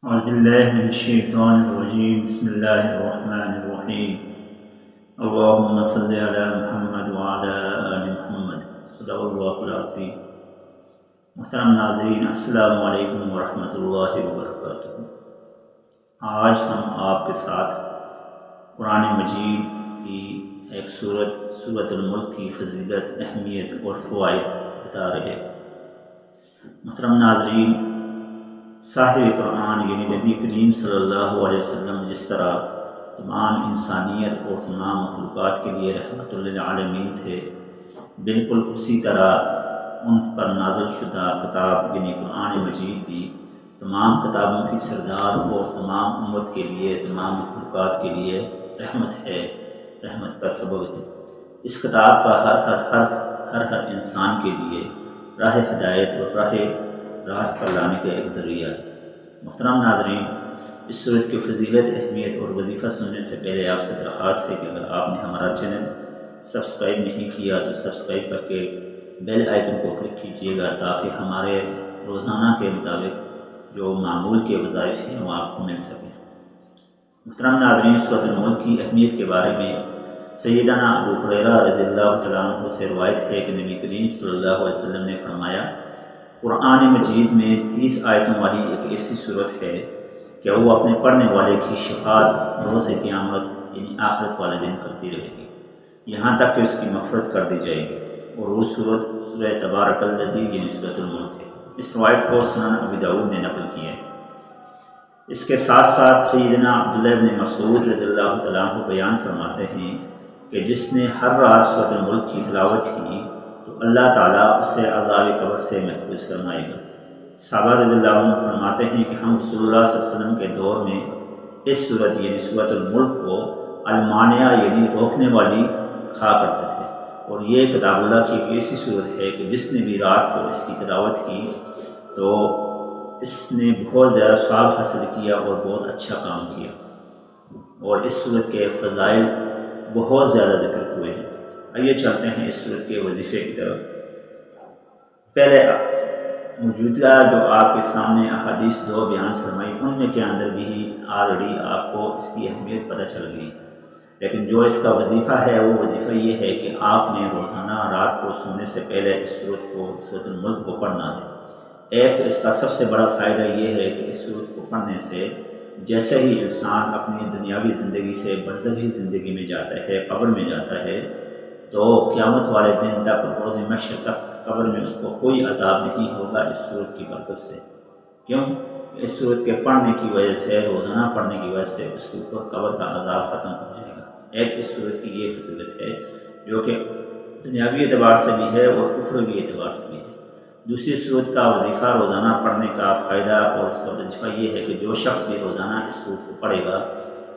أعوذ بالله من الشيطان الرجيم بسم الله الرحمن الرحيم اللهم صل على محمد وعلى آل محمد صدق اللہ العظیم۔ محترم ناظرین، السلام علیکم ورحمۃ اللہ وبرکاتہ۔ آج ہم آپ کے ساتھ قرآن مجید کی ایک سورۃ الملک کی فضیلت، اہمیت اور فوائد بتا رہے ہیں۔ محترم ناظرین، صاحب قرآن یعنی نبی کریم صلی اللہ علیہ وسلم جس طرح تمام انسانیت اور تمام مخلوقات کے لیے رحمت للعالمین تھے، بالکل اسی طرح ان پر نازل شدہ کتاب یعنی قرآن مجید بھی تمام کتابوں کی سردار اور تمام امت کے لیے، تمام مخلوقات کے لیے رحمت ہے، رحمت کا سبب ہے۔ اس کتاب کا ہر حرف ہر انسان کے لیے راہ ہدایت اور راہ راست پر لانے کا ایک ذریعہ ہے۔ محترم ناظرین، اس سورت کی فضیلت، اہمیت اور وظیفہ سننے سے پہلے آپ سے درخواست ہے کہ اگر آپ نے ہمارا چینل سبسکرائب نہیں کیا تو سبسکرائب کر کے بیل آئیکن کو کلک کیجیے گا تاکہ ہمارے روزانہ کے مطابق جو معمول کے وظائف ہیں وہ آپ کو مل سکیں۔ محترم ناظرین، سورۃ الملک کی اہمیت کے بارے میں سیدنا ابو ہریرہ رضی اللہ تعالیٰ عنہ سے روایت ہے کہ نبی کریم صلی اللہ علیہ وسلم نے فرمایا، قرآن مجید میں 30 آیتوں والی ایک ایسی صورت ہے کہ وہ اپنے پڑھنے والے کی شفاعت روز قیامت یعنی آخرت والے دن کرتی رہے گی، یہاں تک کہ اس کی مغفرت کر دی جائے گی، اور وہ صورت سورہ تبارک الذی یعنی سورۃ الملک ہے۔ اس روایت کو سنن ابی داؤد نے نقل کیا ہے۔ اس کے ساتھ ساتھ سیدنا عبداللہ بن مسعود رضی اللہ تعالیٰ عنہ بیان فرماتے ہیں کہ جس نے ہر رات سورۃ الملک کی تلاوت کی تو اللہ تعالیٰ اسے عذاب قبر سے محفوظ فرمائے گا۔ صحابہ رضی اللہ عنہ فرماتے ہیں کہ ہم رسول اللہ صلی اللہ علیہ وسلم کے دور میں اس صورت یعنی سورۃ الملک کو المانیہ یعنی روکنے والی کہا کرتے تھے، اور یہ کتاب اللہ کی ایک ایسی صورت ہے کہ جس نے بھی رات کو اس کی تلاوت کی تو اس نے بہت زیادہ ثواب حاصل کیا اور بہت اچھا کام کیا، اور اس صورت کے فضائل بہت زیادہ ذکر ہوئے ہیں۔ آئیے چلتے ہیں اس صورت کے وظیفے کی طرف۔ پہلے موجودہ جو آپ کے سامنے احادیث 2 بیان فرمائی، ان میں کے اندر بھی آلریڈی آپ کو اس کی اہمیت پتہ چل گئی، لیکن جو اس کا وظیفہ ہے وہ وظیفہ یہ ہے کہ آپ نے روزانہ رات کو سونے سے پہلے اس سورۃ الملک کو پڑھنا ہے۔ ایک تو اس کا سب سے بڑا فائدہ یہ ہے کہ اس سورت کو پڑھنے سے جیسے ہی انسان اپنی دنیاوی زندگی سے برزخی زندگی میں جاتا ہے، قبر میں جاتا ہے، تو قیامت والے دن تک، روز محشر تک قبر میں اس کو کوئی عذاب نہیں ہوگا اس صورت کی برکت سے۔ کیوں؟ اس صورت کے پڑھنے کی وجہ سے، روزانہ پڑھنے کی وجہ سے اس کے اوپر قبر کا عذاب ختم ہو جائے گا۔ ایک اس صورت کی یہ فضیلت ہے جو کہ دنیاوی اعتبار سے بھی ہے اور اخروی اعتبار سے بھی ہے۔ دوسری صورت کا وظیفہ روزانہ پڑھنے کا فائدہ اور اس کا وظیفہ یہ ہے کہ جو شخص بھی روزانہ اس صورت کو پڑھے گا،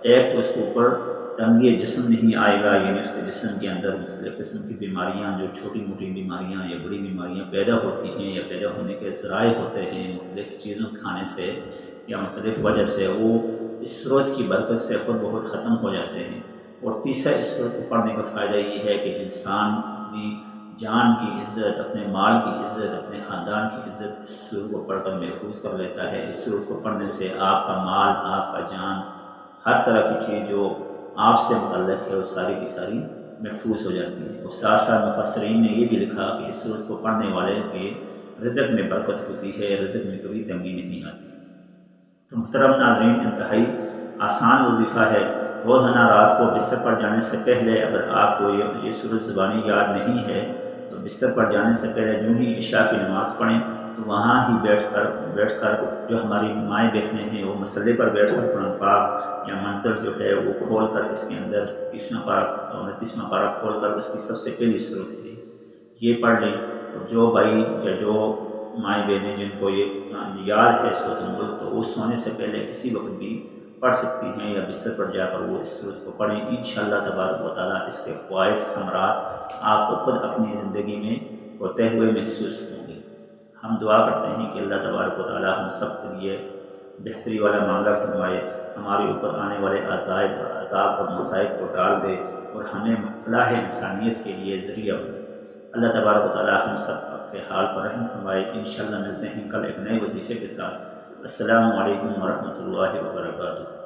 ایک تو اس کے اوپر تنگی جسم نہیں آئے گا، یعنی اس کے جسم کے اندر مختلف قسم کی بیماریاں، جو چھوٹی موٹی بیماریاں یا بڑی بیماریاں پیدا ہوتی ہیں یا پیدا ہونے کے ذرائع ہوتے ہیں مختلف چیزوں کھانے سے یا مختلف وجہ سے، وہ اس صورت کی برکت سے خود بہت ختم ہو جاتے ہیں۔ اور تیسرا اس صورت کو پڑھنے کا فائدہ یہ ہے کہ انسان اپنی جان کی عزت، اپنے مال کی عزت، اپنے خاندان کی عزت اس صورت کو پڑھ کر محفوظ کر لیتا ہے۔ اس صورت کو پڑھنے سے آپ کا مال، آپ کا جان، ہر طرح کی چیز جو آپ سے متعلق ہے وہ ساری کی ساری محفوظ ہو جاتی ہے۔ اور ساتھ ساتھ مفسرین نے یہ بھی لکھا کہ اس صورت کو پڑھنے والے کے رزق میں برکت ہوتی ہے، رزق میں کبھی تنگی نہیں آتی۔ تو محترم ناظرین، انتہائی آسان وظیفہ ہے۔ روزانہ رات کو بستر پر جانے سے پہلے اگر آپ کو یہ صورت زبانی یاد نہیں ہے تو بستر پر جانے سے پہلے جو ہی عشاء کی نماز پڑھیں تو وہاں ہی بیٹھ کر جو ہماری مائیں بہنیں ہیں وہ مسلے پر بیٹھ کر قرآن پاک یا منزل جو ہے وہ کھول کر اس کے اندر 30واں پارہ کھول کر اس کی سب سے پہلی صورت ہے یہ پڑھ لیں۔ اور جو بھائی یا جو مائیں بہنیں جن کو یہ یاد ہے سورۃ الملک، تو وہ سونے سے پہلے کسی وقت بھی پڑھ سکتی ہیں یا بستر پر جا کر وہ اس صورت کو پڑھیں۔ انشاءاللہ تبارک و تعالیٰ اس کے فوائد ثمرات آپ کو خود اپنی زندگی میں ہوتے ہوئے محسوس ہوں گے۔ ہم دعا کرتے ہیں کہ اللہ تبارک و تعالیٰ ہم سب کے لیے بہتری والا معاملہ فرمائے، ہمارے اوپر آنے والے عذاب اور مصائب کو ٹال دے اور ہمیں فلاح انسانیت کے لیے ذریعہ بنے۔ اللہ تبارک و تعالیٰ ہم سب کے حال پر رحم فرمائے۔ انشاءاللہ ملتے ہیں کل ایک نئے وظیفے کے ساتھ۔ السلام علیکم ورحمۃ اللہ وبرکاتہ.